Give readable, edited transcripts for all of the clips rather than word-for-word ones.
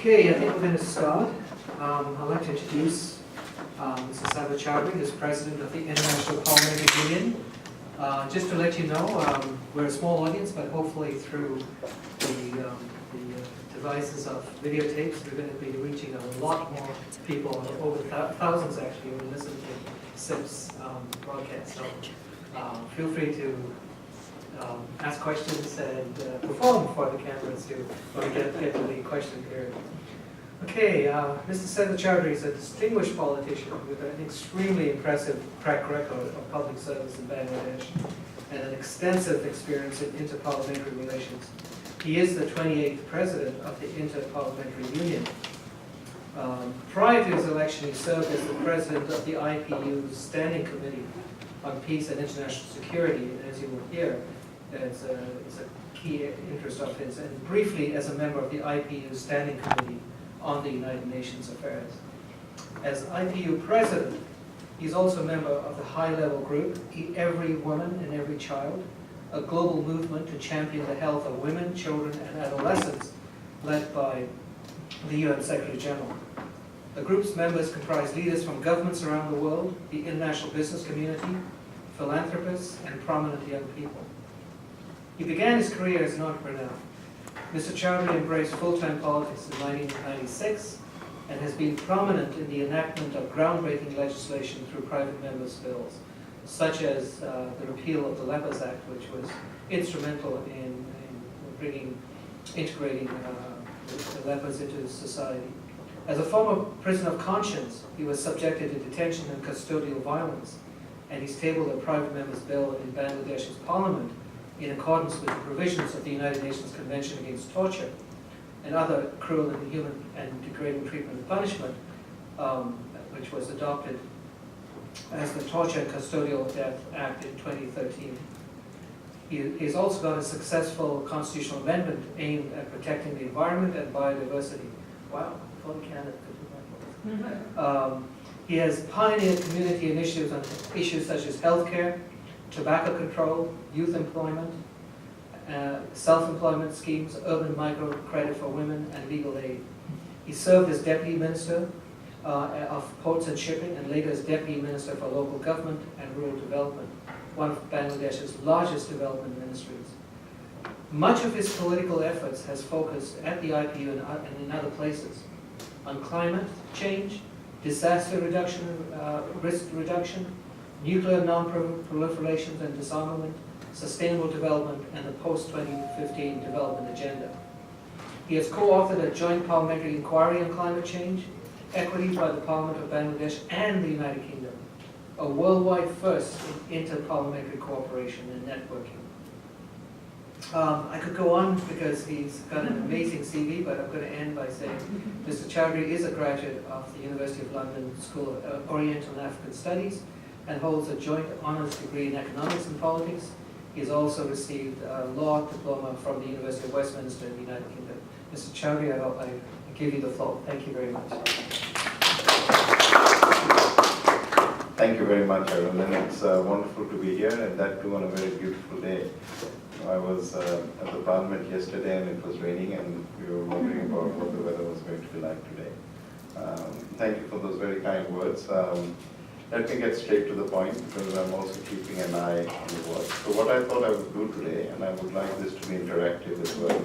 Okay, I think we're going to start. I'd like to introduce Mr. Saber Chowdhury, who's President of the Inter-Parliamentary Union. Just to let you know, we're a small audience, but hopefully through the devices of videotapes, we're going to be reaching a lot more people, over thousands actually, who listen to CIPS broadcasts. So feel free to ask questions and perform for the cameras too when we get to the question period. Okay, Mr. Saber Chowdhury is a distinguished politician with an extremely impressive track record of public service in Bangladesh and an extensive experience in inter-parliamentary relations. He is the 28th president of the Inter-Parliamentary Union. Prior to his election, he served as the president of the IPU's Standing Committee on Peace and International Security, and as you will hear, it's a key interest of his, and briefly as a member of the IPU's Standing Committee on the United Nations Affairs. As IPU president, he's also a member of the high-level group, Every Woman and Every Child, a global movement to champion the health of women, children, and adolescents, led by the UN Secretary General. The group's members comprise leaders from governments around the world, the international business community, philanthropists, and prominent young people. He began his career as an entrepreneur. Mr. Chowdhury embraced full-time politics in 1996 and has been prominent in the enactment of groundbreaking legislation through private members' bills, such as the repeal of the Lepers Act, which was instrumental in integrating the lepers into society. As a former prisoner of conscience, he was subjected to detention and custodial violence, and he's tabled a private member's bill in Bangladesh's parliament in accordance with the provisions of the United Nations Convention Against Torture and other cruel, inhuman, and degrading treatment and punishment, which was adopted as the Torture and Custodial Death Act in 2013. He's also got a successful constitutional amendment aimed at protecting the environment and biodiversity. Wow, fully Canada could do that. He has pioneered community initiatives on issues such as healthcare, tobacco control, youth employment, self-employment schemes, urban microcredit for women, and legal aid. He served as Deputy Minister of Ports and Shipping and later as Deputy Minister for Local Government and Rural Development, one of Bangladesh's largest development ministries. Much of his political efforts has focused at the IPU and in other places on climate change, disaster reduction, risk reduction, nuclear non-proliferation and disarmament, sustainable development, and the post-2015 development agenda. He has co-authored a joint parliamentary inquiry on climate change, equity by the Parliament of Bangladesh and the United Kingdom, a worldwide first in inter-parliamentary cooperation and networking. I could go on because he's got an amazing CV, but I'm going to end by saying Mr. Chowdhury is a graduate of the University of London School of Oriental and African Studies and holds a joint honours degree in economics and politics. He's also received a law diploma from the University of Westminster in the United Kingdom. Mr. Chowdhury, I give you the floor. Thank you very much. Thank you very much, Arun, and it's wonderful to be here, and that too on a very beautiful day. I was at the Parliament yesterday and it was raining, and we were wondering about what the weather was going to be like today. Thank you for those very kind words. Let me get straight to the point, because I'm also keeping an eye on the work. So what I thought I would do today, and I would like this to be interactive as well,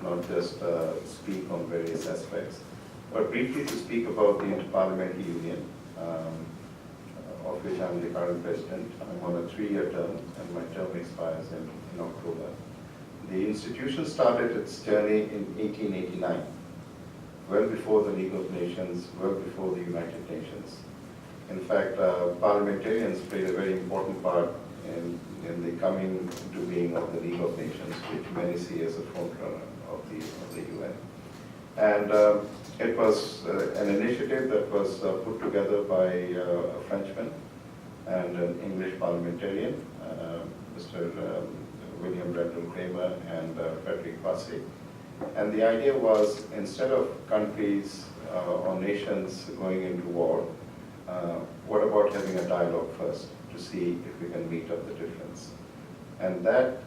not just speak on various aspects, but briefly to speak about the Inter-Parliamentary Union, of which I'm the current president. I'm on a 3-year term, and my term expires in October. The institution started its journey in 1889, well before the League of Nations, well before the United Nations. In fact, parliamentarians played a very important part in the coming to being of the League of Nations, which many see as a frontrunner of the UN. And it was an initiative that was put together by a Frenchman and an English parliamentarian, Mr. William Brenton Kramer and Frederick Passy. And the idea was, instead of countries or nations going into war, what about having a dialogue first to see if we can meet up the difference? And that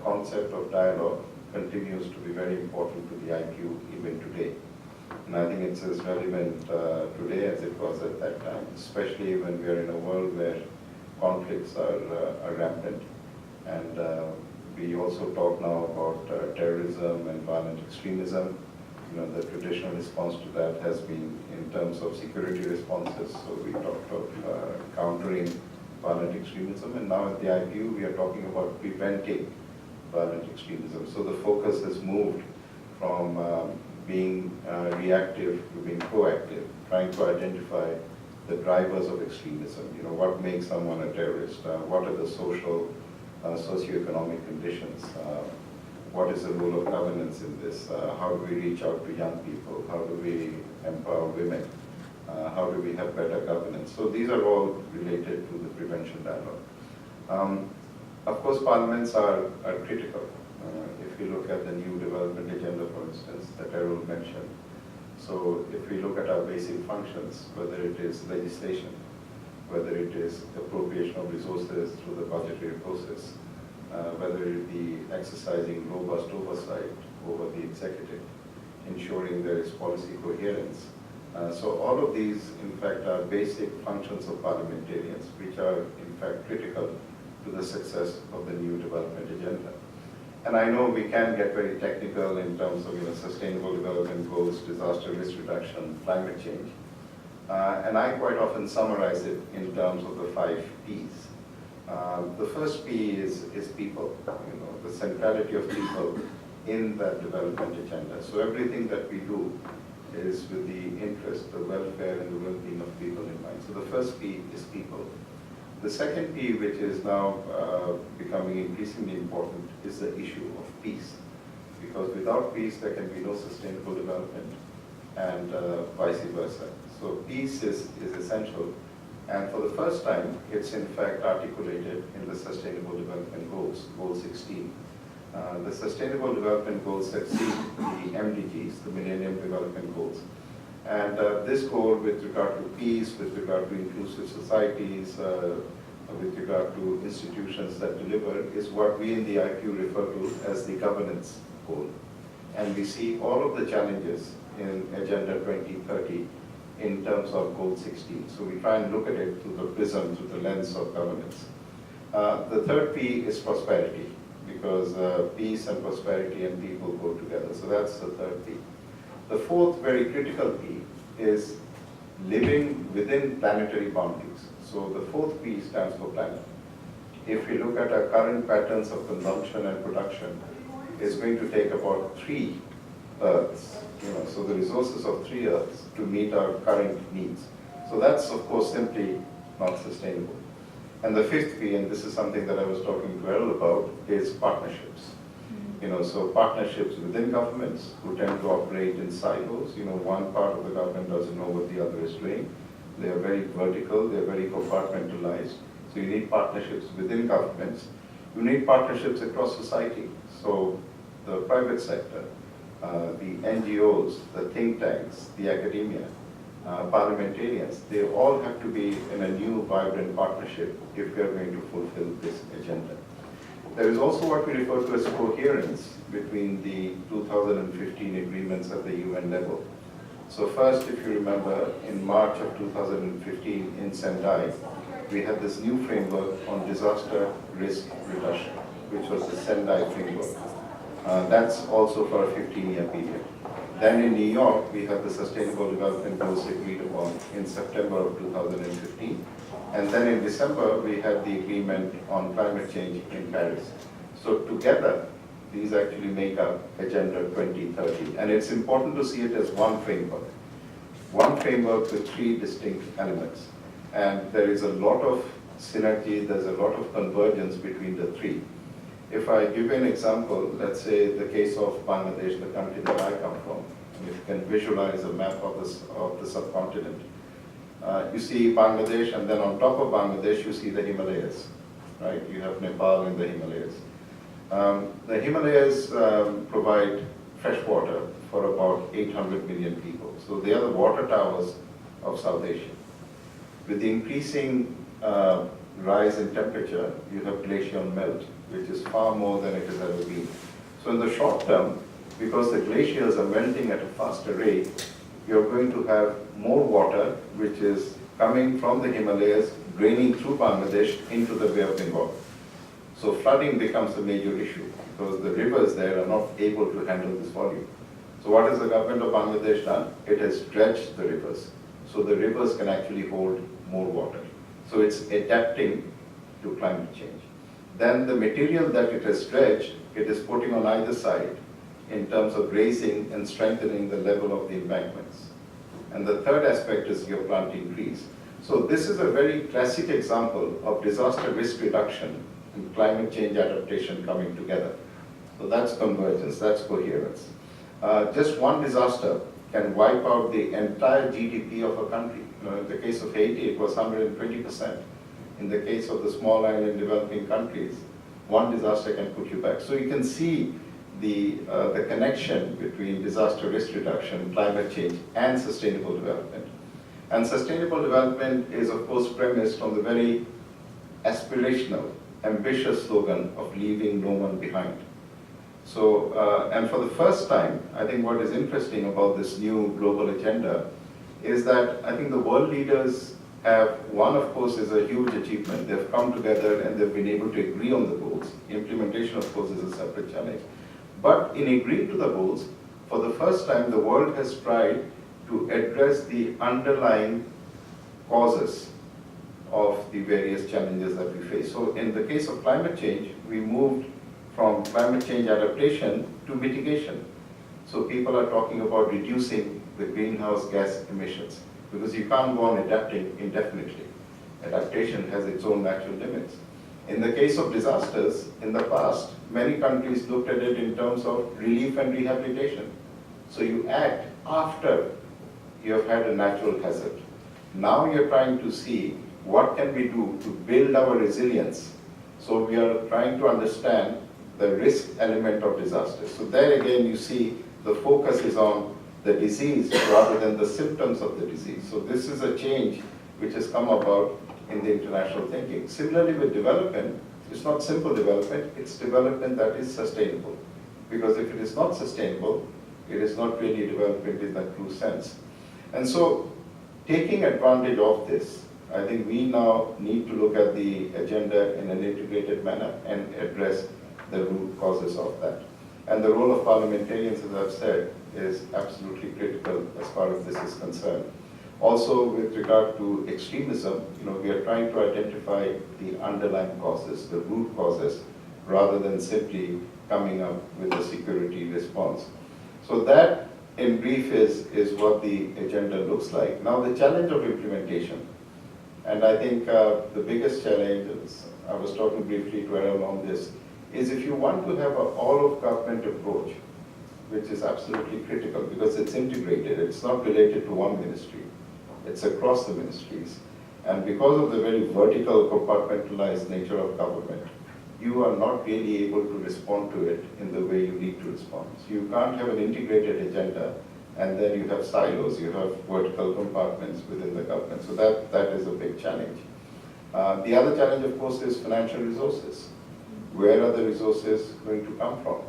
concept of dialogue continues to be very important to the IPU even today. And I think it's as relevant today as it was at that time, especially when we are in a world where conflicts are rampant. And we also talk now about terrorism and violent extremism. The traditional response to that has been in terms of security responses. So we talked of countering violent extremism, and now at the IPU we are talking about preventing violent extremism. So the focus has moved from being reactive to being proactive, trying to identify the drivers of extremism. What makes someone a terrorist? What are the social, socioeconomic conditions? What is the role of governance in this? How do we reach out to young people? How do we empower women? How do we have better governance? So these are all related to the prevention dialogue. Of course, parliaments are critical. If you look at the new development agenda, for instance, that Errol mentioned. So if we look at our basic functions, whether it is legislation, whether it is appropriation of resources through the budgetary process, whether it be exercising robust oversight over the executive, ensuring there is policy coherence. So all of these, in fact, are basic functions of parliamentarians, which are, in fact, critical to the success of the new development agenda. And I know we can get very technical in terms of sustainable development goals, disaster risk reduction, climate change. And I quite often summarize it in terms of the 5 Ps. The first P is people, the centrality of people in that development agenda. So everything that we do is with the interest, the welfare and the well-being of people in mind. So the first P is people. The second P, which is now becoming increasingly important, is the issue of peace. Because without peace, there can be no sustainable development, and vice versa. So peace is essential. And for the first time, it's in fact articulated in the Sustainable Development Goals, Goal 16. The Sustainable Development Goals succeed the MDGs, the Millennium Development Goals. And this goal with regard to peace, with regard to inclusive societies, with regard to institutions that deliver, is what we in the IPU refer to as the governance goal. And we see all of the challenges in Agenda 2030 in terms of Goal 16. So we try and look at it through the prism, through the lens of governance. The third P is prosperity, because peace and prosperity and people go together. So that's the third P. The fourth very critical P is living within planetary boundaries. So the fourth P stands for planet. If we look at our current patterns of consumption and production, it's going to take about 3 Earths, so the resources of 3 Earths to meet our current needs. So that's, of course, simply not sustainable. And the fifth P, and this is something that I was talking to Errol about, is partnerships. So partnerships within governments who tend to operate in silos. One part of the government doesn't know what the other is doing. They are very vertical, they're very compartmentalized. So you need partnerships within governments. You need partnerships across society. So the private sector, the NGOs, the think tanks, the academia, parliamentarians, they all have to be in a new vibrant partnership if we are going to fulfill this agenda. There is also what we refer to as coherence between the 2015 agreements at the UN level. So first, if you remember, in March of 2015 in Sendai, we had this new framework on disaster risk reduction, which was the Sendai framework. That's also for a 15-year period. Then in New York, we had the Sustainable Development Goals agreed upon in September of 2015. And then in December, we had the agreement on climate change in Paris. So together, these actually make up Agenda 2030. And it's important to see it as one framework with 3 distinct elements. And there is a lot of synergy, there's a lot of convergence between the 3. If I give you an example, let's say the case of Bangladesh, the country that I come from, and if you can visualize a map of the subcontinent, you see Bangladesh, and then on top of Bangladesh, you see the Himalayas, right? You have Nepal in the Himalayas. The Himalayas provide fresh water for about 800 million people. So they are the water towers of South Asia. With the increasing rise in temperature, you have glacial melt, which is far more than it has ever been. So in the short term, because the glaciers are melting at a faster rate, you're going to have more water, which is coming from the Himalayas, draining through Bangladesh into the Bay of Bengal. So flooding becomes a major issue because the rivers there are not able to handle this volume. So what has the government of Bangladesh done? It has dredged the rivers. So the rivers can actually hold more water. So it's adapting to climate change. Then the material that it has dredged, it is putting on either side in terms of raising and strengthening the level of the embankments. And the third aspect is you're planting trees. So this is a very classic example of disaster risk reduction and climate change adaptation coming together. So that's convergence, that's coherence. Just one disaster can wipe out the entire GDP of a country. In the case of Haiti, it was 120%. In the case of the small island developing countries, one disaster can put you back. So you can see the connection between disaster risk reduction, climate change, and sustainable development. And sustainable development is, of course, premised on the very aspirational, ambitious slogan of leaving no one behind. So, and for the first time, I think what is interesting about this new global agenda is that I think the world leaders have, one of course is a huge achievement. They've come together and they've been able to agree on the goals. Implementation, of course, is a separate challenge. But in agreeing to the goals, for the first time, the world has tried to address the underlying causes of the various challenges that we face. So in the case of climate change, we moved from climate change adaptation to mitigation. So people are talking about reducing the greenhouse gas emissions because you can't go on adapting indefinitely. Adaptation has its own natural limits. In the case of disasters, in the past, many countries looked at it in terms of relief and rehabilitation. So you act after you have had a natural hazard. Now you're trying to see what can we do to build our resilience. So we are trying to understand the risk element of disaster. So there again you see the focus is on the disease rather than the symptoms of the disease. So this is a change which has come about in the international thinking. Similarly with development, it's not simple development, it's development that is sustainable. Because if it is not sustainable, it is not really development in that true sense. And so taking advantage of this, I think we now need to look at the agenda in an integrated manner and address the root causes of that. And the role of parliamentarians, as I've said, is absolutely critical as far as this is concerned. Also, with regard to extremism, we are trying to identify the underlying causes, the root causes, rather than simply coming up with a security response. So that, in brief, is what the agenda looks like. Now, the challenge of implementation. And I think the biggest challenge, I was talking briefly to Errol on this, is if you want to have an all-of-government approach, which is absolutely critical because it's integrated, it's not related to one ministry, it's across the ministries. And because of the very vertical, compartmentalized nature of government, you are not really able to respond to it in the way you need to respond. So you can't have an integrated agenda and then you have silos, you have vertical compartments within the government. So that is a big challenge. The other challenge, of course, is financial resources. Where are the resources going to come from?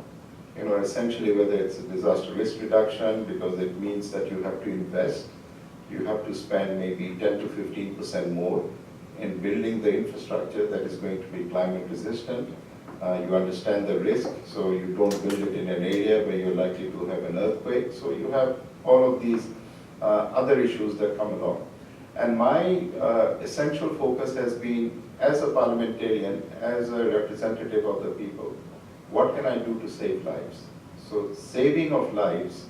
Essentially whether it's a disaster risk reduction, because it means that you have to invest, you have to spend maybe 10 to 15% more in building the infrastructure that is going to be climate resistant. You understand the risk, so you don't build it in an area where you're likely to have an earthquake. So you have all of these other issues that come along. And my essential focus has been, as a parliamentarian, as a representative of the people, what can I do to save lives? So saving of lives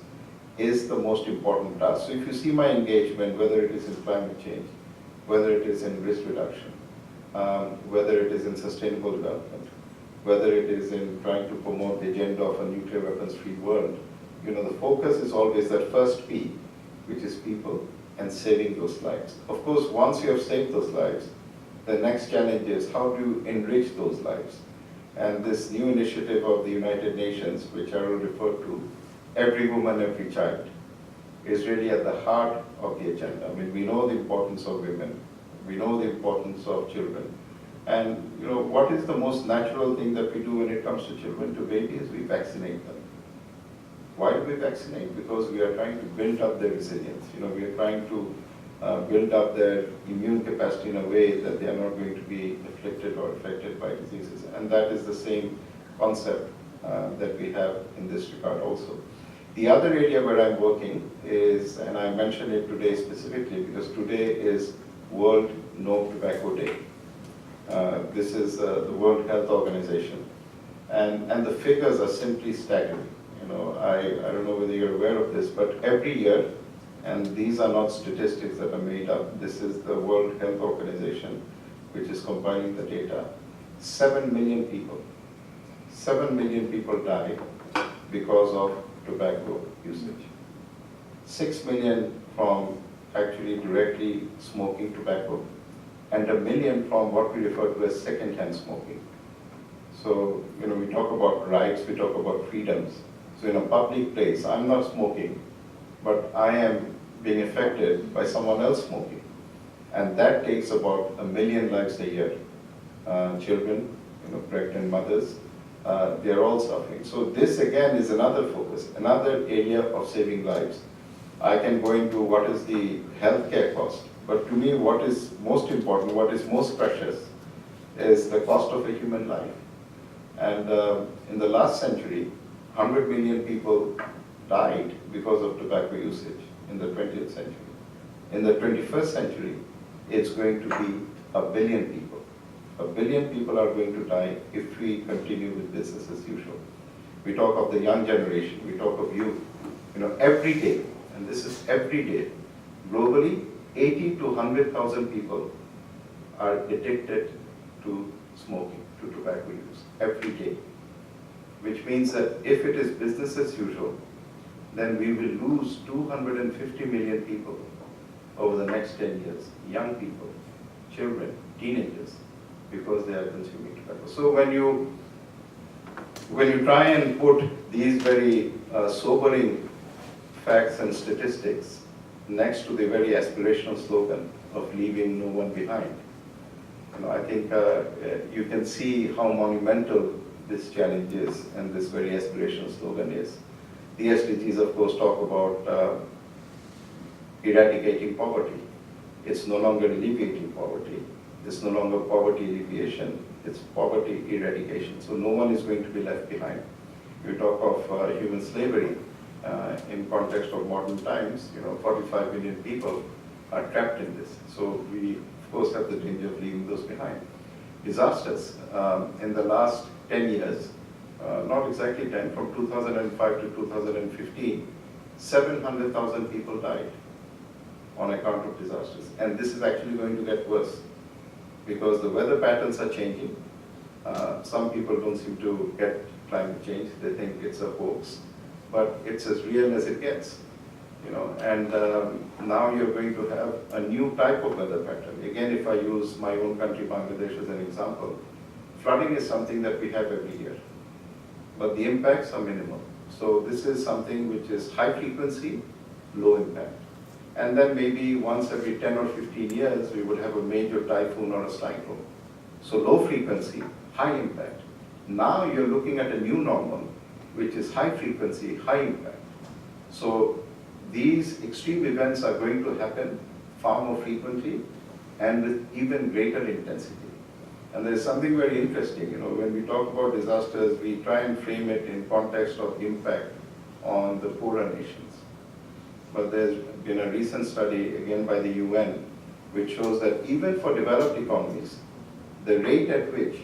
is the most important task. So if you see my engagement, whether it is in climate change, whether it is in risk reduction, whether it is in sustainable development, whether it is in trying to promote the agenda of a nuclear weapons-free world, the focus is always that first P, which is people, and saving those lives. Of course, once you have saved those lives, the next challenge is how do you enrich those lives? And this new initiative of the United Nations, which I will refer to, every woman, every child, is really at the heart of the agenda. I mean, we know the importance of women, we know the importance of children. And what is the most natural thing that we do when it comes to children, to babies? We vaccinate them. Why do we vaccinate? Because we are trying to build up their resilience. We are trying to build up their immune capacity in a way that they are not going to be afflicted or affected by diseases. And that is the same concept that we have in this regard also. The other area where I'm working is, and I mentioned it today specifically because today is World No Tobacco Day. This is the World Health Organization. And the figures are simply staggering. I don't know whether you're aware of this, but every year, and these are not statistics that are made up, this is the World Health Organization, which is compiling the data. 7 million people die because of tobacco usage. 6 million from actually directly smoking tobacco, and 1 million from what we refer to as second-hand smoking. So, we talk about rights, we talk about freedoms. So in a public place, I'm not smoking, but I am being affected by someone else smoking. And that takes about 1 million lives a year. Children, pregnant mothers, they're all suffering. So this again is another focus, another area of saving lives. I can go into what is the healthcare cost, but to me what is most important, what is most precious is the cost of a human life. And in the last century, 100 million people died because of tobacco usage in the 20th century. In the 21st century, it's going to be 1 billion people. 1 billion people are going to die if we continue with business as usual. We talk of the young generation, we talk of youth. Every day, and this is every day, globally, 80 to 100,000 people are addicted to smoking, to tobacco use, every day. Which means that if it is business as usual, then we will lose 250 million people over the next 10 years, young people, children, teenagers, because they are consuming tobacco. So when you try and put these very sobering facts and statistics next to the very aspirational slogan of leaving no one behind, I think you can see how monumental this challenge is and this very aspirational slogan is. The SDGs, of course, talk about eradicating poverty. It's no longer alleviating poverty. It's no longer poverty alleviation. It's poverty eradication. So no one is going to be left behind. You talk of human slavery in context of modern times. 45 million people are trapped in this. So we, of course, have the danger of leaving those behind. Disasters. In the last 10 years, not exactly 10, from 2005 to 2015, 700,000 people died on account of disasters. And this is actually going to get worse because the weather patterns are changing. Some people don't seem to get climate change. They think it's a hoax, but it's as real as it gets. And now you're going to have a new type of weather pattern. Again, if I use my own country, Bangladesh, as an example, flooding is something that we have every year, but the impacts are minimal. So this is something which is high frequency, low impact. And then maybe once every 10 or 15 years, we would have a major typhoon or a cyclone. So low frequency, high impact. Now you're looking at a new normal, which is high frequency, high impact. So these extreme events are going to happen far more frequently and with even greater intensity. And there's something very interesting, when we talk about disasters, we try and frame it in context of impact on the poorer nations. But there's been a recent study, again by the UN, which shows that even for developed economies, the rate at which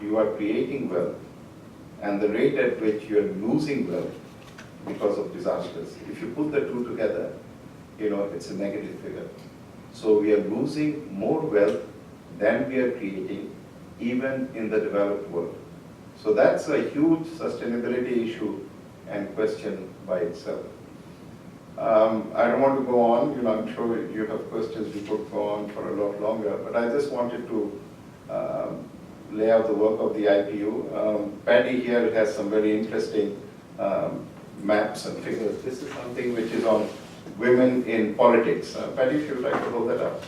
you are creating wealth and the rate at which you are losing wealth because of disasters, if you put the two together, it's a negative figure. So we are losing more wealth than we are creating, even in the developed world. So that's a huge sustainability issue and question by itself. I don't want to go on, I'm sure you have questions, we could go on for a lot longer, but I just wanted to lay out the work of the IPU. Paddy here has some very interesting maps and figures. This is something which is on women in politics. Paddy, if you'd like to hold that up.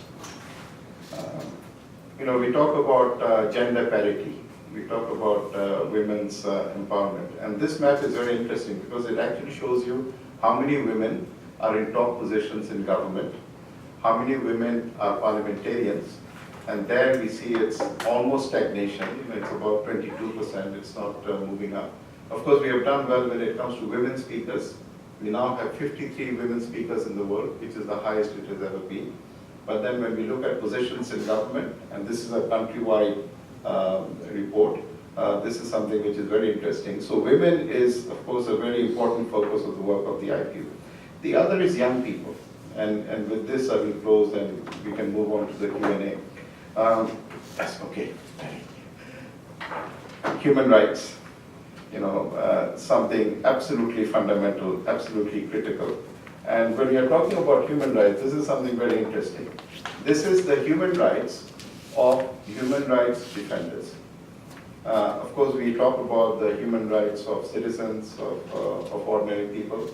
We talk about gender parity we talk about women's empowerment. And this map is very interesting because it actually shows you how many women are in top positions in government, how many women are parliamentarians, and there we see it's almost stagnation. It's about 22%, it's not moving up. Of course, we have done well when it comes to women speakers. We now have 53 women speakers in the world, which is the highest it has ever been. But then when we look at positions in government, and this is a countrywide report, this is something which is very interesting. So women is, of course, a very important focus of the work of the IPU. The other is young people. And with this, I will close and we can move on to the Q&A. That's okay. Human rights, something absolutely fundamental, absolutely critical. And when we are talking about human rights, this is something very interesting. This is the human rights of human rights defenders. Of course, we talk about the human rights of citizens, of ordinary people,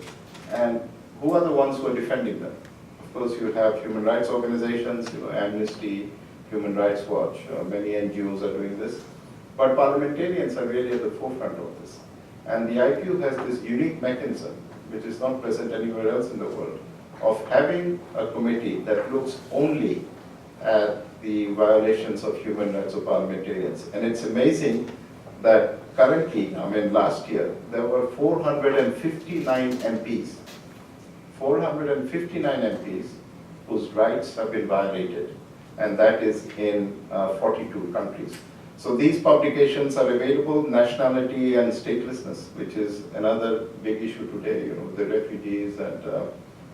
and who are the ones who are defending them? Of course, you have human rights organizations, Amnesty, Human Rights Watch, many NGOs are doing this. But parliamentarians are really at the forefront of this. And the IPU has this unique mechanism, which is not present anywhere else in the world, of having a committee that looks only at the violations of human rights of parliamentarians. And it's amazing that currently, last year, there were 459 MPs. 459 MPs whose rights have been violated, and that is in 42 countries. So these publications are available, nationality and statelessness, which is another big issue today. The refugees and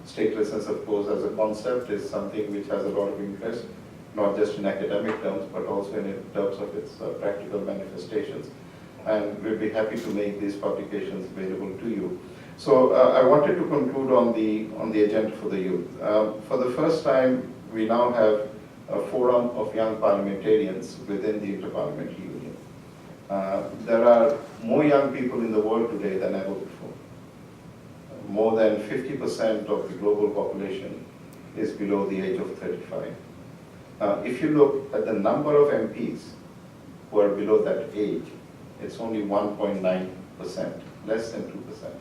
statelessness, of course, as a concept is something which has a lot of interest, not just in academic terms, but also in terms of its practical manifestations. And we'll be happy to make these publications available to you. So I wanted to conclude on the agenda for the youth. For the first time, we now have a forum of young parliamentarians within the Inter-Parliamentary Union. There are more young people in the world today than ever before. More than 50% of the global population is below the age of 35. If you look at the number of MPs who are below that age, it's only 1.9%, less than 2%.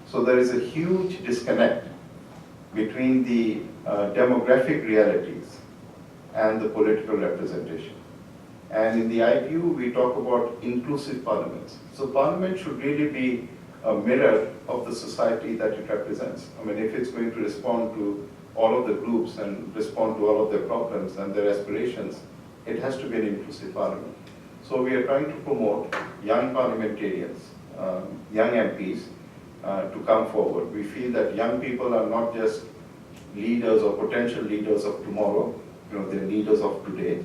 So there is a huge disconnect between the demographic realities and the political representation. And in the IPU, we talk about inclusive parliaments. So parliament should really be a mirror of the society that it represents. If it's going to respond to all of the groups and respond to all of their problems and their aspirations, it has to be an inclusive parliament. So we are trying to promote young parliamentarians, young MPs, to come forward. We feel that young people are not just leaders or potential leaders of tomorrow, they're leaders of today.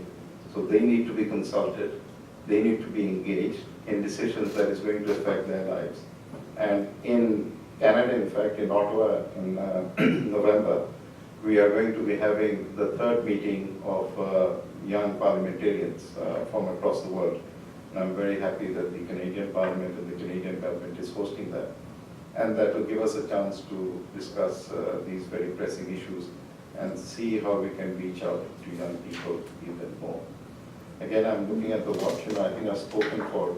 So they need to be consulted, they need to be engaged in decisions that is going to affect their lives. And in Canada, in fact, in Ottawa in November, we are going to be having the third meeting of young parliamentarians from across the world. And I'm very happy that the Canadian Parliament and the Canadian government is hosting that. And that will give us a chance to discuss these very pressing issues and see how we can reach out to young people even more. Again, I'm looking at the watch, I think I've spoken for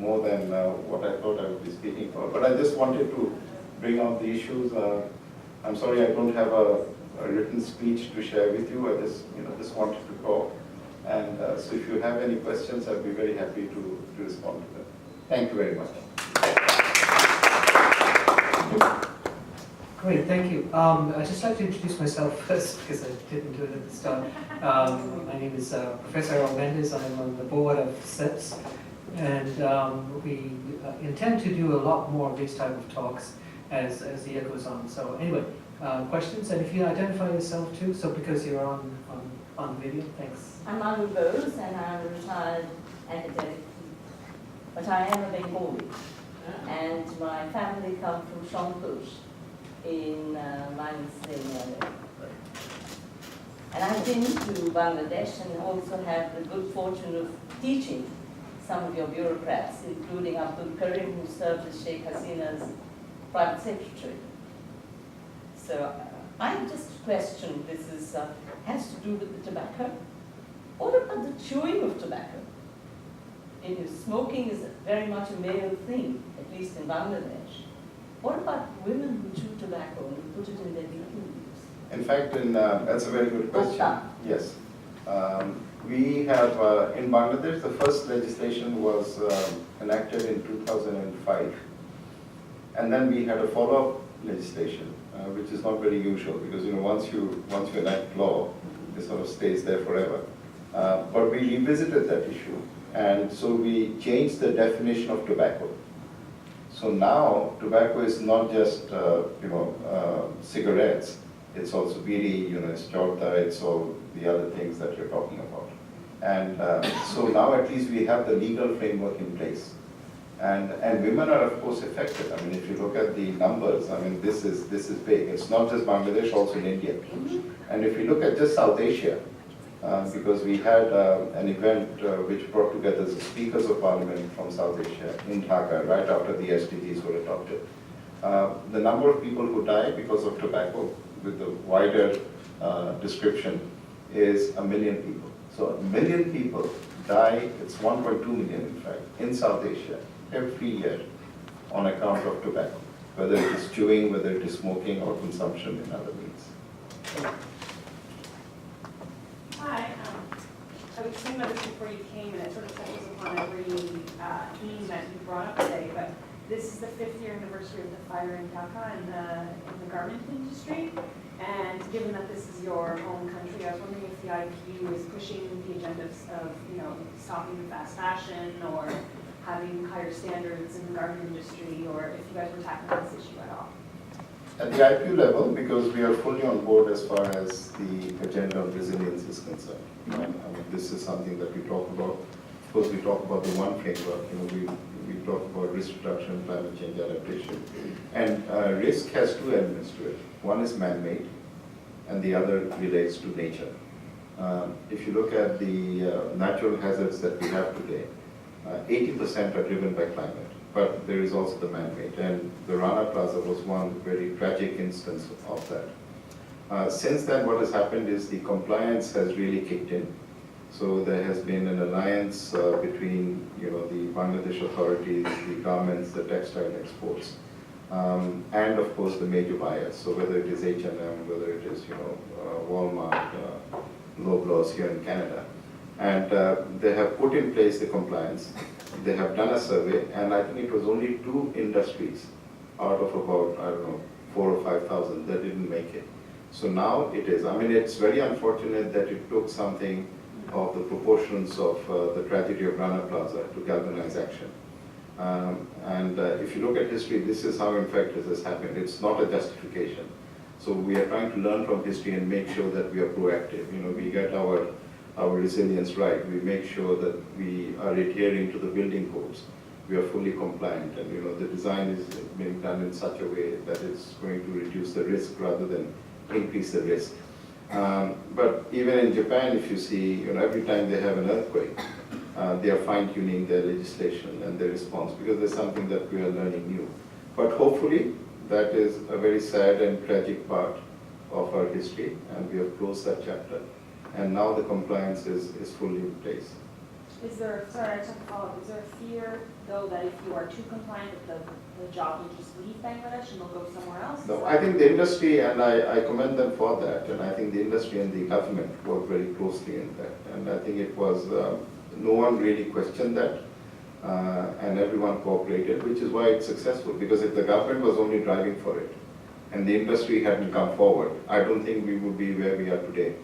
more than what I thought I would be speaking for. But I just wanted to bring out the issues. I'm sorry I don't have a written speech to share with you. I just wanted to talk. And so if you have any questions, I'd be very happy to respond to them. Thank you very much. Great, thank you. I'd just like to introduce myself first because I didn't do it at the start. My name is Professor Harold Mendes. I'm on the board of CIPS, and we intend to do a lot more of these type of talks as the year goes on. So anyway, questions, and if you identify yourself too, so because you're on video, thanks. I'm Anu Bose, and I'm a retired academic, but I am a Bengali, and my family come from Shangpush in Singh. And I've been to Bangladesh and also have the good fortune of teaching some of your bureaucrats, including Abdul Karim, who served as Sheikh Hasina's private secretary. So I just question, this has to do with the tobacco. What about the chewing of tobacco? smoking is very much a male thing, at least in Bangladesh. What about women who chew tobacco and put it in their bikinis? In fact, that's a very good question. Otta. Yes. We have, in Bangladesh, the first legislation was enacted in 2005. And then we had a follow-up legislation, which is not very usual because once you enact law, it sort of stays there forever. But we revisited that issue, and so we changed the definition of tobacco. So now tobacco is not just cigarettes; it's also bidi, it's chowdhury, it's all the other things that you're talking about. And so now at least we have the legal framework in place. And women are of course affected. I mean, if you look at the numbers, I mean, this is big. It's not just Bangladesh, also in India. And if you look at just South Asia, because we had an event which brought together the speakers of parliament from South Asia in Dhaka right after the SDGs were adopted. The number of people who die because of tobacco, with the wider description, is 1 million people. So 1 million people die, it's 1.2 million in fact, in South Asia every year on account of tobacco, whether it is chewing, whether it is smoking or consumption in other means. Hi, I was thinking about this before you came, and it sort of touches upon every theme that you brought up today, but this is the 5th year anniversary of the fire in Dhaka in the garment industry, and given that this is your home country, I was wondering if the IPU is pushing the agendas of, stopping the fast fashion or having higher standards in the garment industry, or if you guys were tackling this issue at all. At the IPU level, because we are fully on board as far as the agenda of resilience is concerned. I mean, this is something that we talk about. Of course, we talk about the one framework. We talk about risk reduction, climate change adaptation. And risk has two elements to it. One is man-made, and the other relates to nature. If you look at the natural hazards that we have today, 80% are driven by climate. But there is also the man-made, and the Rana Plaza was one very tragic instance of that. Since then, what has happened is the compliance has really kicked in. So there has been an alliance between the Bangladesh authorities, the garments, the textile exports, and of course the major buyers. So whether it is H&M, whether it is Walmart, Loblaws here in Canada, and they have put in place the compliance. They have done a survey, and I think it was only 2 industries out of about, 4,000 or 5,000 that didn't make it. So now it is. I mean, it's very unfortunate that it took something of the proportions of the tragedy of Rana Plaza to galvanize action. If you look at history, this is how in fact this has happened. It's not a justification. So we are trying to learn from history and make sure that we are proactive. We get our resilience right. We make sure that we are adhering to the building codes. We are fully compliant, and the design is being done in such a way that it's going to reduce the risk rather than increase the risk. But even in Japan, if you see, every time they have an earthquake, they are fine-tuning their legislation and their response because there's something that we are learning new. But hopefully, that is a very sad and tragic part of our history, and we have closed that chapter. And now the compliance is fully in place. Is there, sorry, I just have to follow up, is there a fear, though, that if you are too compliant with the job, you just leave Bangladesh and they'll go somewhere else? No, I think the industry, and I commend them for that, and I think the industry and the government work very closely in that. And I think it was, no one really questioned that, and everyone cooperated, which is why it's successful. Because if the government was only driving for it, and the industry hadn't come forward, I don't think we would be where we are today.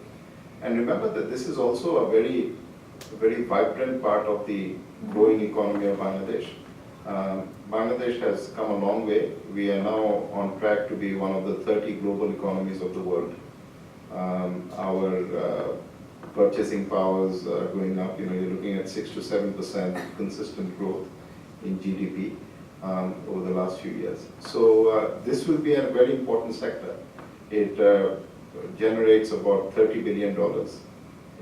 And remember that this is also a very vibrant part of the growing economy of Bangladesh. Bangladesh has come a long way. We are now on track to be one of the 30 global economies of the world. Our purchasing powers are going up. You're looking at 6 to 7% consistent growth in GDP over the last few years. So this will be a very important sector. It generates about $30 billion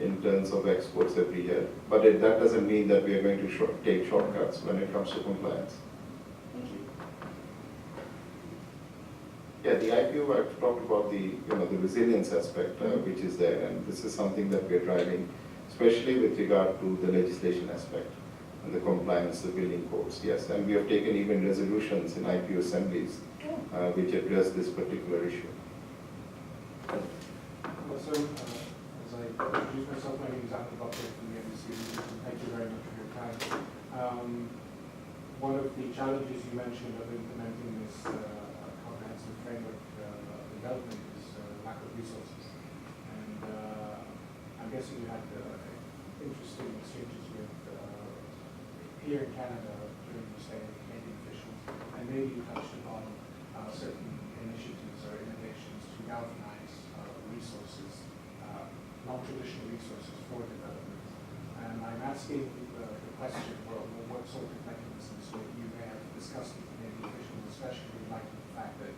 in terms of exports every year. But that doesn't mean that we are going to take shortcuts when it comes to compliance. Thank you. Yeah, the IPU, I've talked about the resilience aspect which is there, and this is something that we are driving, especially with regard to the legislation aspect. and the compliance, the building codes, yes. And we have taken even resolutions in IPO assemblies which address this particular issue. So, as I introduce myself, my name is Untitled Chapter from the NBC. Thank you very much for your time. One of the challenges you mentioned of implementing this comprehensive framework development is lack of resources. And I'm guessing you had interesting exchanges with here in Canada during your stay with Canadian officials, and maybe you touched upon certain initiatives or innovations to galvanize resources, non-traditional resources for development. And I'm asking the question, well, what sort of mechanisms you may have discussed with Canadian officials, especially in light of the fact that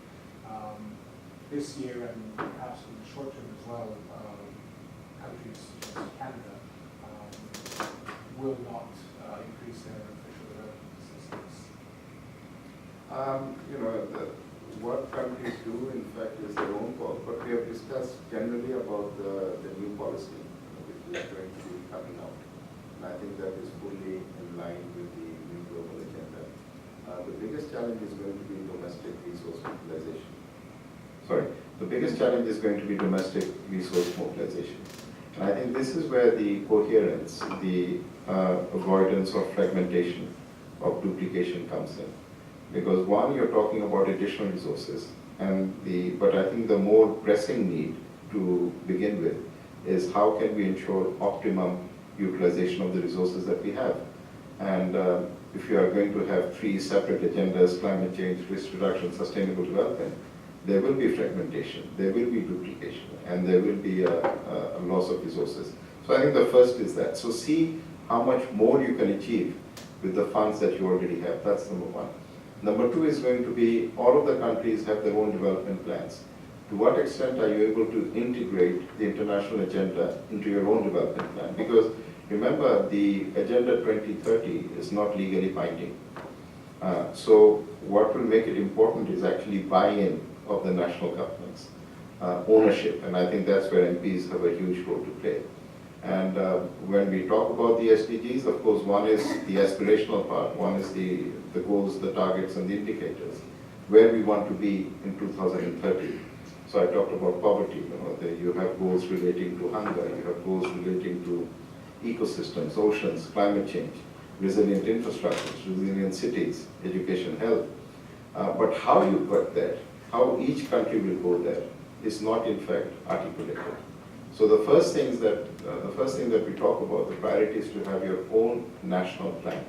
this year and perhaps in the short term as well, countries such as Canada will not increase their official development assistance. What countries do, in fact, is their own call, but we have discussed generally about the new policy which is going to be coming out. And I think that is fully in line with the new global agenda. The biggest challenge is going to be domestic resource mobilization. The biggest challenge is going to be domestic resource mobilization. And I think this is where the coherence, the avoidance of fragmentation, of duplication comes in. Because one, you're talking about additional resources, but I think the more pressing need to begin with is how can we ensure optimum utilization of the resources that we have. And if you are going to have three separate agendas, climate change, risk reduction, sustainable development, there will be fragmentation, there will be duplication, and there will be a loss of resources. So I think the first is that. So see how much more you can achieve with the funds that you already have. That's number one. Number two is going to be all of the countries have their own development plans. To what extent are you able to integrate the international agenda into your own development plan? Because remember, the Agenda 2030 is not legally binding. So what will make it important is actually buy-in of the national governments, ownership, and I think that's where MPs have a huge role to play. And when we talk about the SDGs, of course, one is the aspirational part, one is the goals, the targets, and the indicators, where we want to be in 2030. So I talked about poverty, you have goals relating to hunger, you have goals relating to ecosystems, oceans, climate change, resilient infrastructures, resilient cities, education, health. But how you get there, how each country will go there, is not in fact articulated. So the first thing that we talk about, the priority is to have your own national plan.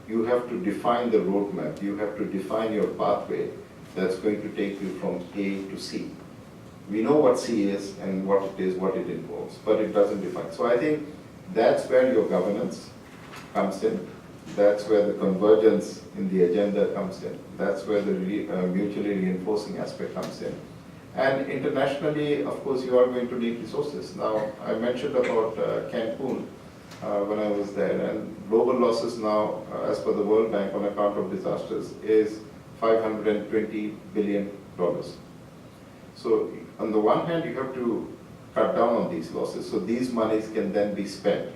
You have to define the roadmap. You have to define your pathway that's going to take you from A to C. We know what C is and what it is, what it involves, but it doesn't define. So I think that's where your governance comes in. That's where the convergence in the agenda comes in. That's where the mutually reinforcing aspect comes in. And internationally, of course, you are going to need resources. Now, I mentioned about Cancun when I was there, and global losses now, as per the World Bank on account of disasters, is $520 billion. So on the one hand, you have to cut down on these losses, so these monies can then be spent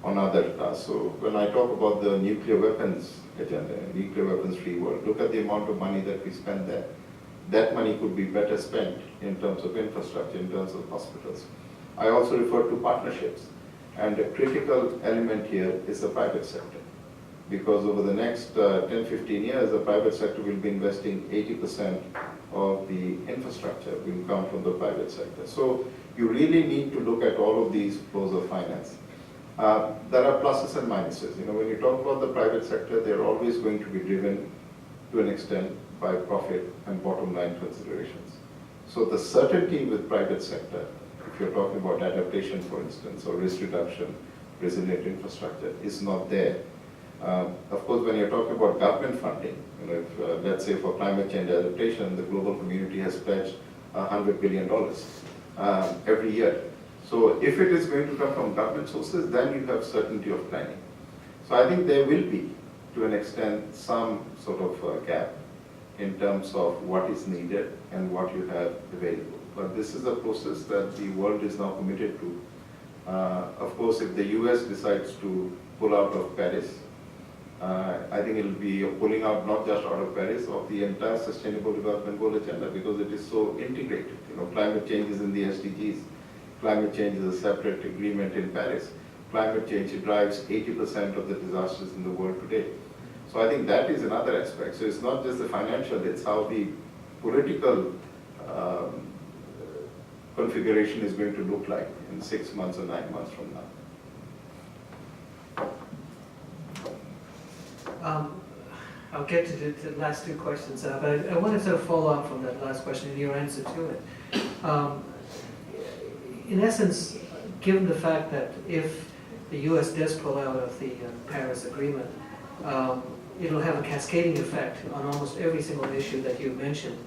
on other tasks. So when I talk about the nuclear weapons agenda, nuclear weapons free world, look at the amount of money that we spend there. That money could be better spent in terms of infrastructure, in terms of hospitals. I also refer to partnerships. And a critical element here is the private sector. Because over the next 10, 15 years, the private sector will be investing 80% of the infrastructure will come from the private sector. So you really need to look at all of these flows of finance. There are pluses and minuses. When you talk about the private sector, they're always going to be driven to an extent by profit and bottom line considerations. So the certainty with private sector, if you're talking about adaptation, for instance, or risk reduction, resilient infrastructure, is not there. Of course, when you're talking about government funding, if, let's say for climate change adaptation, the global community has pledged $100 billion every year. So if it is going to come from government sources, then you have certainty of planning. So I think there will be, to an extent, some sort of gap in terms of what is needed and what you have available. But this is a process that the world is now committed to. Of course, if the US decides to pull out of Paris, I think it'll be pulling out not just out of Paris, of the entire Sustainable Development Goal agenda, because it is so integrated. Climate change is in the SDGs. Climate change is a separate agreement in Paris. Climate change drives 80% of the disasters in the world today. So I think that is another aspect. So it's not just the financial, it's how the political configuration is going to look like in 6 months or 9 months from now. I'll get to the last two questions, but I wanted to follow up from that last question and your answer to it. In essence, given the fact that if the US does pull out of the Paris Agreement, it'll have a cascading effect on almost every single issue that you mentioned.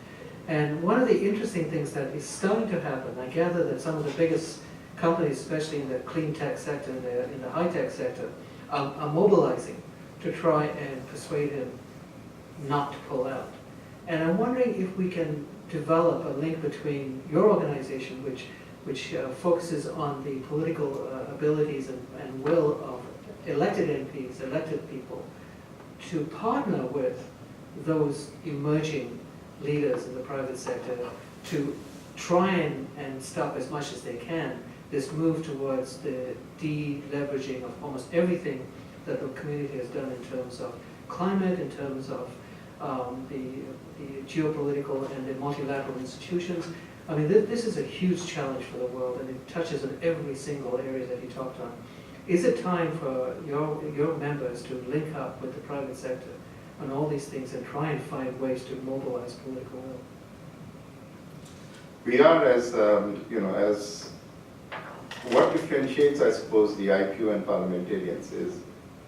And one of the interesting things that is starting to happen, I gather that some of the biggest companies, especially in the clean tech sector, in the high-tech sector, are mobilizing to try and persuade him not to pull out. And I'm wondering if we can develop a link between your organization, which focuses on the political abilities and will of elected MPs, elected people, to partner with those emerging leaders in the private sector to try and stop as much as they can this move towards the de-leveraging of almost everything that the community has done in terms of climate, in terms of the geopolitical and the multilateral institutions. I mean, this is a huge challenge for the world, and it touches on every single area that you talked on. Is it time for your members to link up with the private sector on all these things and try and find ways to mobilize political will? We are, as what differentiates, I suppose, the IPU and parliamentarians is,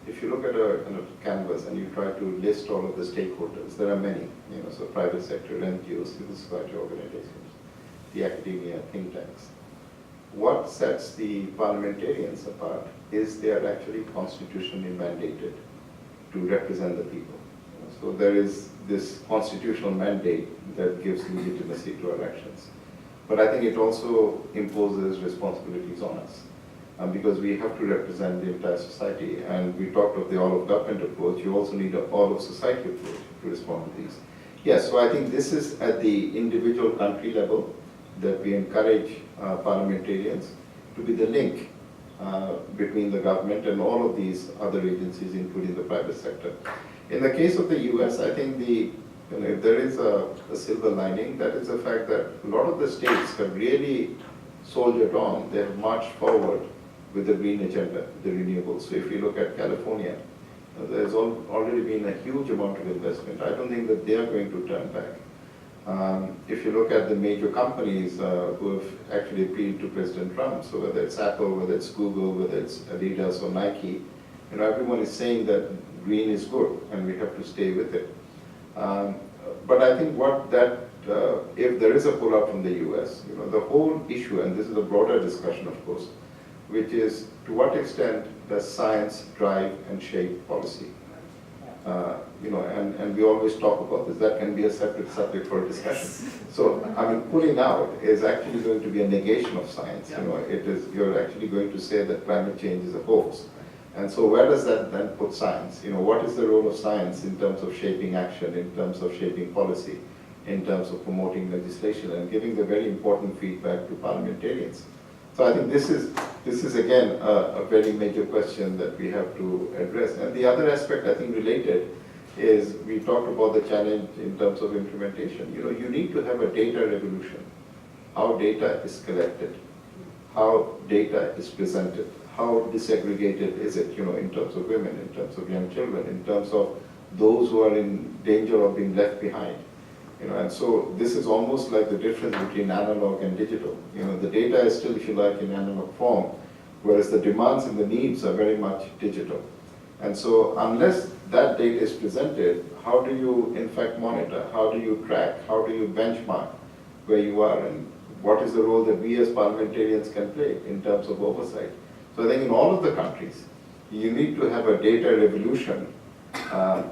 if you look at a canvas and you try to list all of the stakeholders, there are many, so private sector, NGOs, civil society organizations, the academia, think tanks. What sets the parliamentarians apart is they are actually constitutionally mandated to represent the people. So there is this constitutional mandate that gives legitimacy to our actions. But I think it also imposes responsibilities on us. Because we have to represent the entire society, and we talked of the all-of-government approach, you also need an all-of-society approach to respond to these. Yes, so I think this is at the individual country level that we encourage parliamentarians to be the link between the government and all of these other agencies, including the private sector. In the case of the US, I think if there is a silver lining, that is the fact that a lot of the states have really soldiered on, they have marched forward with the green agenda, the renewables. So if you look at California, there's already been a huge amount of investment. I don't think that they are going to turn back. If you look at the major companies who have actually appealed to President Trump, so whether it's Apple, whether it's Google, whether it's Adidas or Nike, everyone is saying that green is good and we have to stay with it. But I think if there is a pull-out from the US, the whole issue, and this is a broader discussion, of course, which is to what extent does science drive and shape policy? And we always talk about this. That can be a separate subject for a discussion. So, pulling out is actually going to be a negation of science. You're actually going to say that climate change is a hoax. And so where does that then put science? What is the role of science in terms of shaping action, in terms of shaping policy, in terms of promoting legislation, and giving the very important feedback to parliamentarians? So I think this is again a very major question that we have to address. And the other aspect I think related is we talked about the challenge in terms of implementation. You need to have a data revolution. How data is collected, how data is presented, how disaggregated is it, in terms of women, in terms of young children, in terms of those who are in danger of being left behind. And so this is almost like the difference between analog and digital. The data is still, if you like, in analog form, whereas the demands and the needs are very much digital. And so unless that data is presented, how do you in fact monitor? How do you track? How do you benchmark where you are? And what is the role that we as parliamentarians can play in terms of oversight? So I think in all of the countries, you need to have a data revolution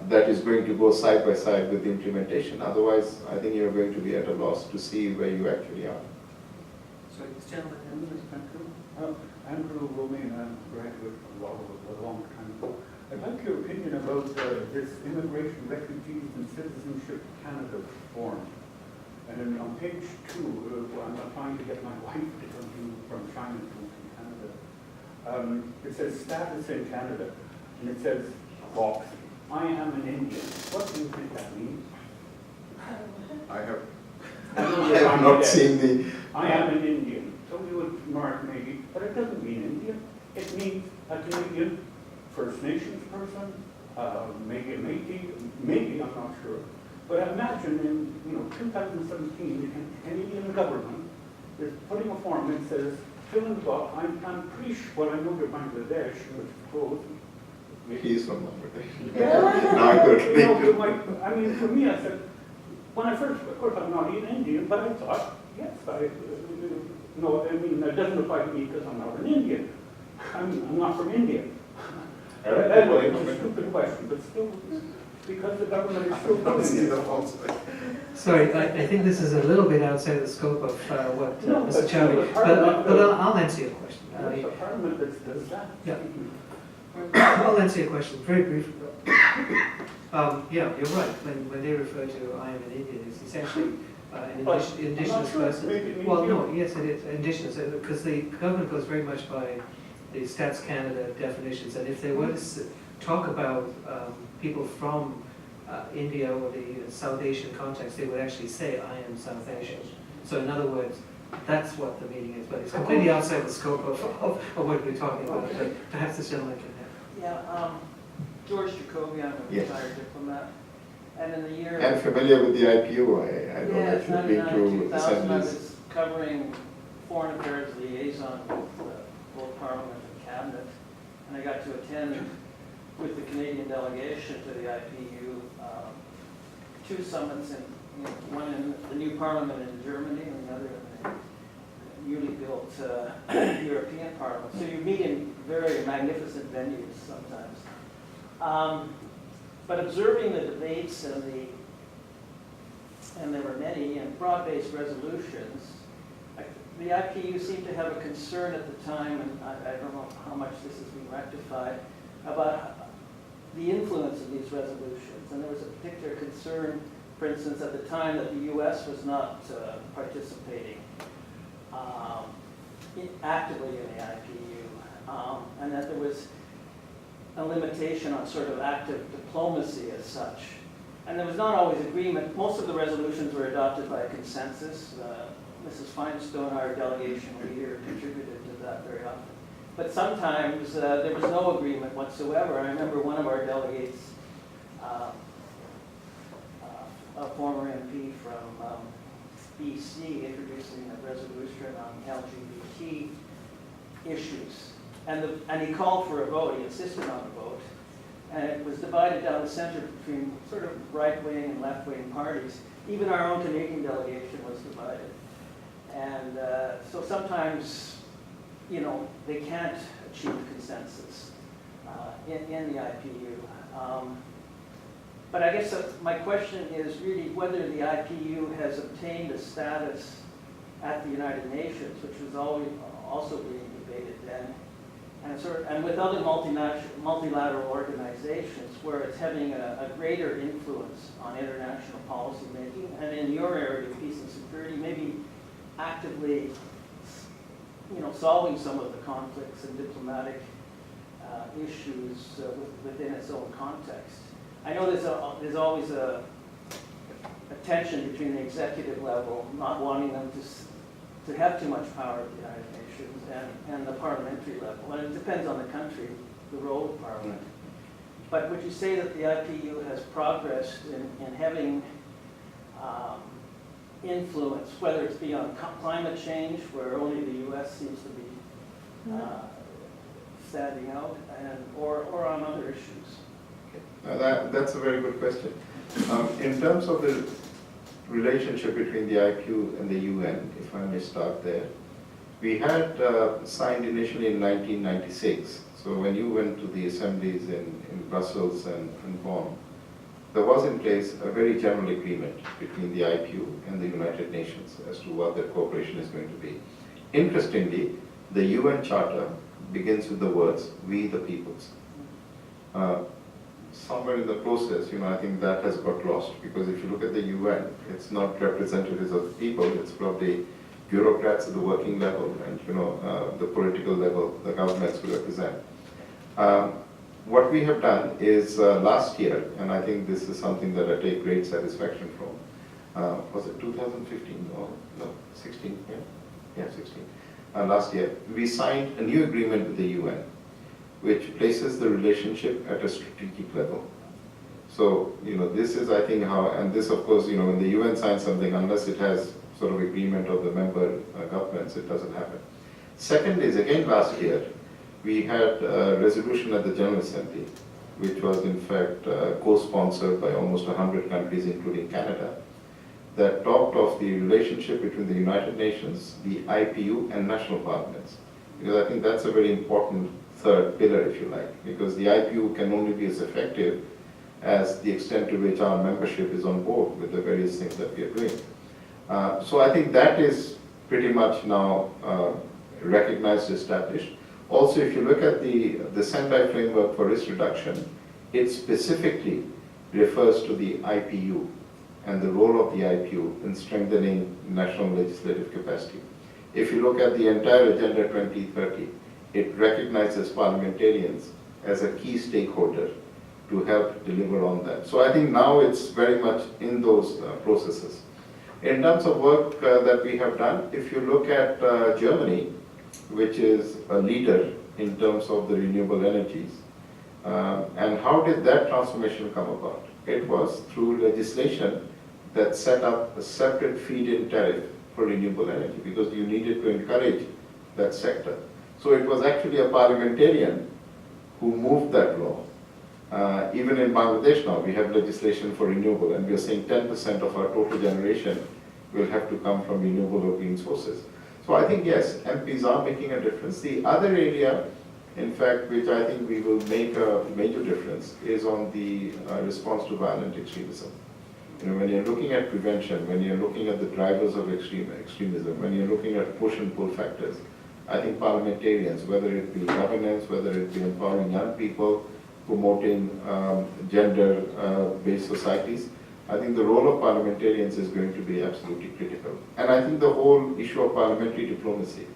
that is going to go side by side with the implementation. Otherwise, I think you're going to be at a loss to see where you actually are. So, this gentleman. Andrew Romain, I'm a graduate from law a long time ago. I'd like your opinion about this Immigration, Refugees and Citizenship Canada form. And then on page 2, where I'm applying to get my wife to come from China to Canada, it says status in Canada, and it says box, I am an Indian. What do you think that means? I have, I I have not seen the. I am an Indian. So we would mark maybe, but it doesn't mean Indian. It means a Canadian First Nations person, maybe a Métis, maybe, I'm not sure. But imagine in 2017, the Canadian government is putting a form that says, fill in the box, I'm pretty sure, well, I know you're Bangladesh, which is close. He's from Bangladesh. Yeah. No, I could I mean, for me, I said, when I first, of course, I'm not an Indian, but I thought, yes, no, I mean, that doesn't apply to me because I'm not an Indian. I'm not from India. Anyway, it's a stupid question, but still, because the government is still doing it. Sorry, I think this is a little bit outside the scope of what No, Mr. but Chowdhury, the Parliament- but I'll answer your question. There's a parliament that does that. Yeah. I'll answer your question very briefly. Yeah, you're right. When they refer to I am an Indian, it's essentially an But indigenous I'm not sure. person. Maybe Well, you- no, yes, it is indigenous, because the government goes very much by the Stats Canada definitions, and if they were to talk about people from India or the South Asian context, they would actually say, I am South Asian. So in other words, that's what the meaning is, but it's completely outside the scope of what we're talking about, but perhaps this gentleman can help. Yeah, George Jacoby, I'm a Yes. retired diplomat. And in the year... I'm familiar with the IPU. I know Yeah, that you've been 1999, to 2000, I assemblies. was covering foreign affairs liaison with both Parliament and Cabinet. And I got to attend with the Canadian delegation to the IPU, 2 summits, one in the new Parliament in Germany and the other in the newly built European Parliament. So you meet in very magnificent venues sometimes. But observing the debates and there were many, and broad-based resolutions, the IPU seemed to have a concern at the time, and I don't know how much this has been rectified, about the influence of these resolutions. And there was a particular concern, for instance, at the time that the U.S. was not participating actively in the IPU, and that there was a limitation on sort of active diplomacy as such. And there was not always agreement. Most of the resolutions were adopted by consensus. Mrs. Finestone, our delegation leader, contributed to that very often. But sometimes there was no agreement whatsoever. I remember one of our delegates, a former MP from BC, introducing a resolution on LGBT issues. And he called for a vote, he insisted on a vote, and it was divided down the center between sort of right-wing and left-wing parties. Even our own Canadian delegation was divided. And so sometimes, they can't achieve consensus in the IPU. But I guess my question is really whether the IPU has obtained a status at the United Nations, which was always also being debated then, and with other multilateral organizations where it's having a greater influence on international policy making, and in your area of peace and security, maybe actively, solving some of the conflicts and diplomatic issues within its own context. I know there's always a tension between the executive level, not wanting them to have too much power at the United Nations, and the parliamentary level. And it depends on the country, the role of Parliament. But would you say that the IPU has progressed in having influence, whether it's beyond climate change, where only the U.S. seems to be standing out, or on other issues? That's a very good question. In terms of the relationship between the IPU and the UN, if I may start there, we had signed initially in 1996. So when you went to the assemblies in Brussels and Bonn, there was in place a very general agreement between the IPU and the United Nations as to what their cooperation is going to be. Interestingly, the UN Charter begins with the words, "We the peoples." somewhere in the process, I think that has got lost, because if you look at the UN, it's not representatives of the people, it's probably bureaucrats at the working level and the political level, the governments who represent. What we have done is last year, and I think this is something that I take great satisfaction from, was it 2015 or no, 16, yeah, 16. Last year, we signed a new agreement with the UN, which places the relationship at a strategic level. So, this is, I think, how, and this, of course, when the UN signs something, unless it has sort of agreement of the member governments, it doesn't happen. Second is, again, last year, we had a resolution at the General Assembly, which was, in fact, co-sponsored by almost 100 countries, including Canada, that talked of the relationship between the United Nations, the IPU, and national parliaments. Because I think that's a very important third pillar, if you like, because the IPU can only be as effective as the extent to which our membership is on board with the various things that we are doing. So I think that is pretty much now recognized, established. Also, if you look at the Sendai framework for risk reduction, it specifically refers to the IPU and the role of the IPU in strengthening national legislative capacity. If you look at the entire Agenda 2030, it recognizes parliamentarians as a key stakeholder to help deliver on that. So I think now it's very much in those processes. In terms of work that we have done, if you look at Germany, which is a leader in terms of the renewable energies, and how did that transformation come about? It was through legislation that set up a separate feed-in tariff for renewable energy, because you needed to encourage that sector. So it was actually a parliamentarian who moved that law. Even in Bangladesh now, we have legislation for renewable, and we are saying 10% of our total generation will have to come from renewable or green sources. So I think, yes, MPs are making a difference. The other area, in fact, which I think we will make a major difference is on the response to violent extremism. When you're looking at prevention, when you're looking at the drivers of extremism, when you're looking at push and pull factors, I think parliamentarians, whether it be governance, whether it be empowering young people, promoting gender-based societies, I think the role of parliamentarians is going to be absolutely critical. And I think the whole issue of parliamentary diplomacy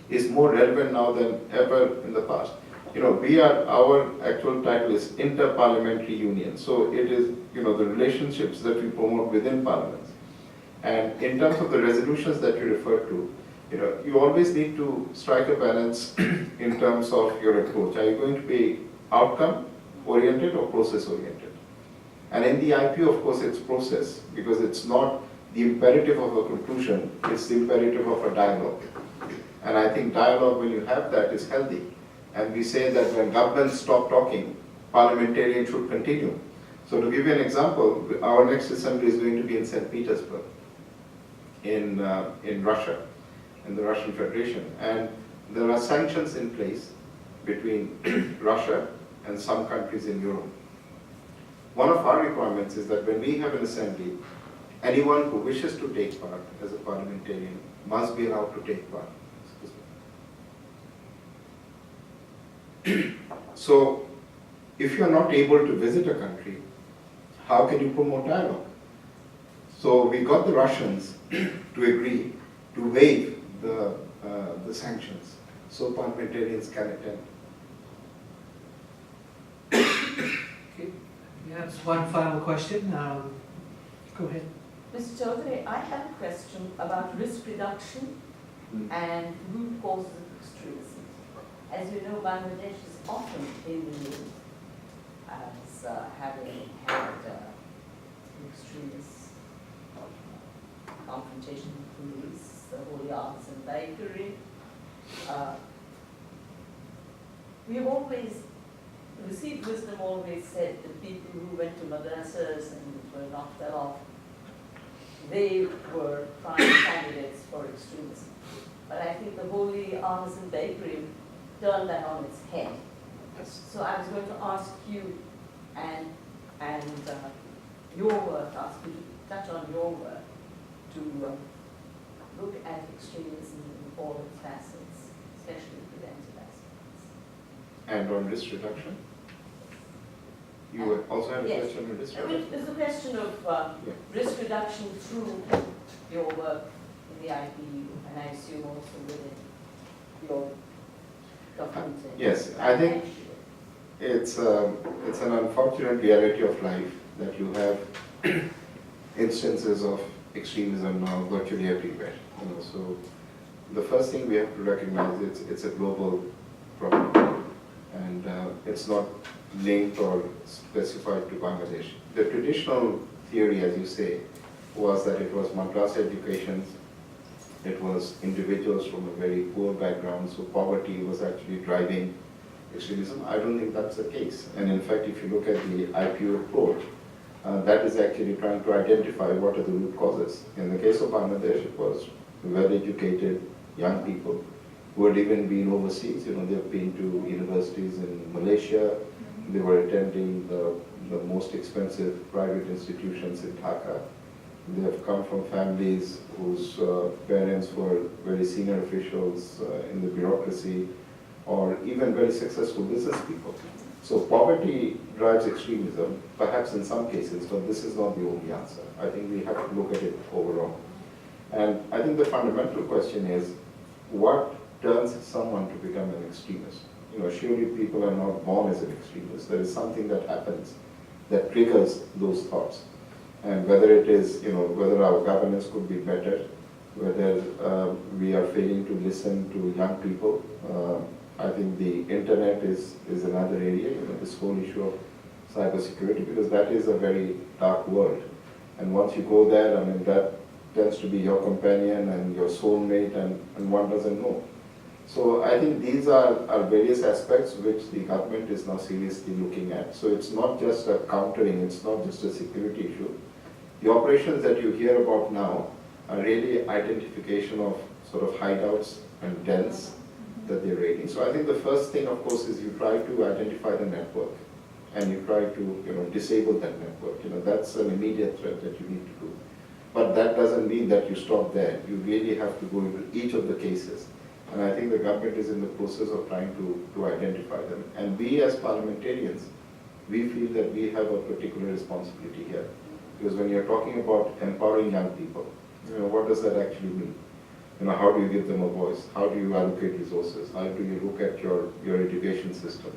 is more relevant now than ever in the past. Our actual title is Inter-Parliamentary Union. So it is, the relationships that we promote within parliaments. And in terms of the resolutions that you referred to, you always need to strike a balance in terms of your approach. Are you going to be outcome-oriented or process-oriented? And in the IPU, of course, it's process, because it's not the imperative of a conclusion, it's the imperative of a dialogue. And I think dialogue, when you have that, is healthy. And we say that when governments stop talking, parliamentarians should continue. So to give you an example, our next assembly is going to be in St. Petersburg, in Russia, in the Russian Federation. And there are sanctions in place between Russia and some countries in Europe. One of our requirements is that when we have an assembly, anyone who wishes to take part as a parliamentarian must be allowed to take part. So, if you are not able to visit a country, how can you promote dialogue? So we got the Russians to agree to waive the sanctions, so parliamentarians can attend. Okay, yes, one final question. Go ahead. Mr. Chowdhury, I have a question about risk reduction and root causes of extremism. As you know, Bangladesh is often in the news as having had extremist confrontation with police, the holy arts and bakery. We have always received wisdom, always said that people who went to madrasas and were not well off, they were prime candidates for extremism. But I think the holy arms and bakery turned that on its head. So I was going to ask you and your work, ask you to touch on your work, to look at extremism in all its facets, especially preventive aspects. And on risk reduction? You also have a Yes. question on this? It's a question of risk reduction through your work in the IPU, and I assume also within your government. Yes, I think it's an unfortunate reality of life that you have instances of extremism now virtually everywhere. So the first thing we have to recognize is it's a global problem, and it's not linked or specified to Bangladesh. The traditional theory, as you say, was that it was madrasa education, it was individuals from a very poor background, so poverty was actually driving extremism. I don't think that's the case. And in fact, if you look at the IPU approach, that is actually trying to identify what are the root causes. In the case of Bangladesh, it was well-educated young people who had even been overseas. They've been to universities in Malaysia. They were attending the most expensive private institutions in Dhaka. They have come from families whose parents were very senior officials in the bureaucracy, or even very successful business people. So poverty drives extremism, perhaps in some cases, but this is not the only answer. I think we have to look at it overall. And I think the fundamental question is, what turns someone to become an extremist? Surely people are not born as an extremist. There is something that happens that triggers those thoughts. And whether it is, whether our governance could be better, whether we are failing to listen to young people. I think the internet is another area, this whole issue of cybersecurity, because that is a very dark world. And once you go there, that tends to be your companion and your soulmate, and one doesn't know. So I think these are various aspects which the government is now seriously looking at. So it's not just a countering, it's not just a security issue. The operations that you hear about now are really identification of sort of hideouts and dens that they're raiding. So I think the first thing, of course, is you try to identify the network and you try to disable that network. That's an immediate threat that you need to do. But that doesn't mean that you stop there. You really have to go into each of the cases. And I think the government is in the process of trying to identify them. And we as parliamentarians, we feel that we have a particular responsibility here. Because when you're talking about empowering young people, what does that actually mean? How do you give them a voice? How do you allocate resources? How do you look at your education system?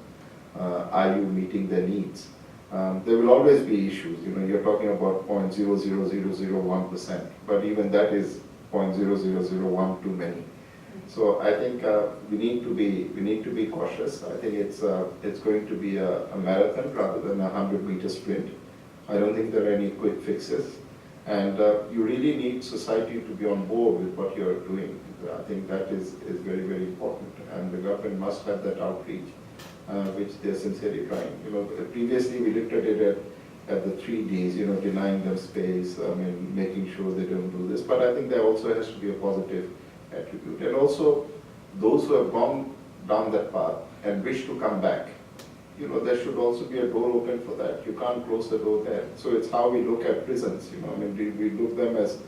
Are you meeting their needs? There will always be issues. You're talking about 0.00001%, but even that is 0.0001 too many. So I think we need to be cautious. I think it's going to be a marathon rather than a 100-meter sprint. I don't think there are any quick fixes. And you really need society to be on board with what you're doing. I think that is very, very important. And the government must have that outreach, which they're sincerely trying. Previously we looked at it at the 3 Ds, denying them space, making sure they don't do this. But I think there also has to be a positive attribute. And also, those who have gone down that path and wish to come back, there should also be a door open for that. You can't close the door there. So it's how we look at prisons, do we look them as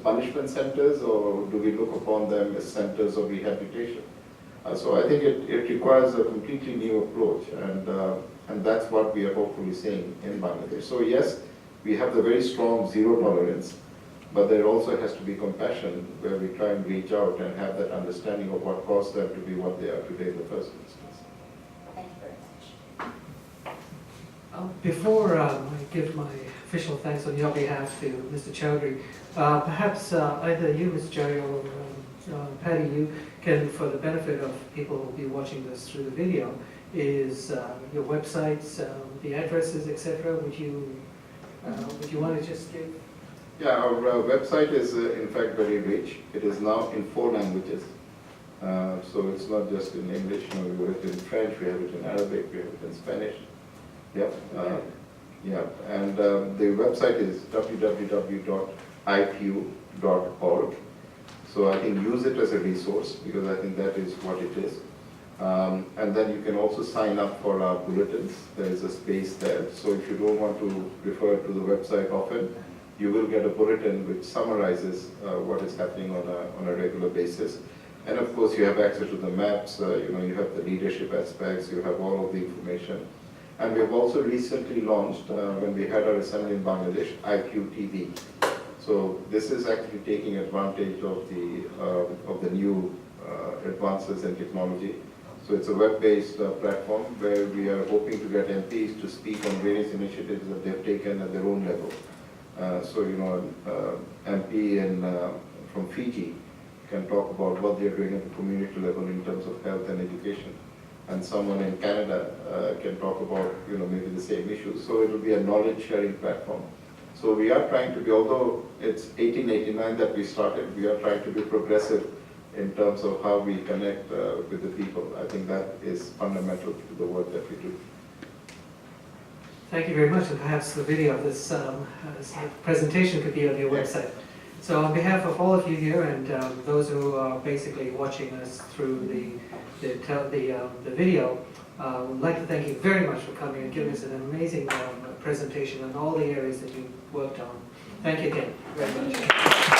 punishment centers, or do we look upon them as centers of rehabilitation? So I think it requires a completely new approach, and that's what we are hopefully saying in Bangladesh. So yes, we have the very strong zero tolerance, but there also has to be compassion where we try and reach out and have that understanding of what caused them to be what they are today in the first instance. Thank you very much. Before I give my official thanks on your behalf to Mr. Chowdhury, perhaps either you, Mr. Chowdhury, or Patty, you can, for the benefit of people who will be watching this through the video, is your websites, the addresses, etc. Would you want to just give? Yeah, our website is in fact very rich. It is now in 4 languages. So it's not just in English, we have it in French, we have it in Arabic, we have it in Spanish. Yep. And the website is www.ipu.org. So I think use it as a resource, because I think that is what it is. And then you can also sign up for our bulletins. There is a space there. So if you don't want to refer to the website often, you will get a bulletin which summarizes what is happening on a regular basis. And of course, you have access to the maps, you have the leadership aspects, you have all of the information. And we have also recently launched, when we had our assembly in Bangladesh, IQTV. So this is actually taking advantage of the new advances in technology. So it's a web-based platform where we are hoping to get MPs to speak on various initiatives that they've taken at their own level. So, you know, MP from Fiji can talk about what they're doing at the community level in terms of health and education. And someone in Canada can talk about, you know, maybe the same issues. So it will be a knowledge sharing platform. So we are trying to be, although it's 1889 that we started, we are trying to be progressive in terms of how we connect with the people. I think that is fundamental to the work that we do. Thank you very much, and perhaps the video of this presentation could be on your website. So on behalf of all of you here and those who are basically watching us through the video, we'd like to thank you very much for coming and giving us an amazing presentation on all the areas that you worked on. Thank you again very much.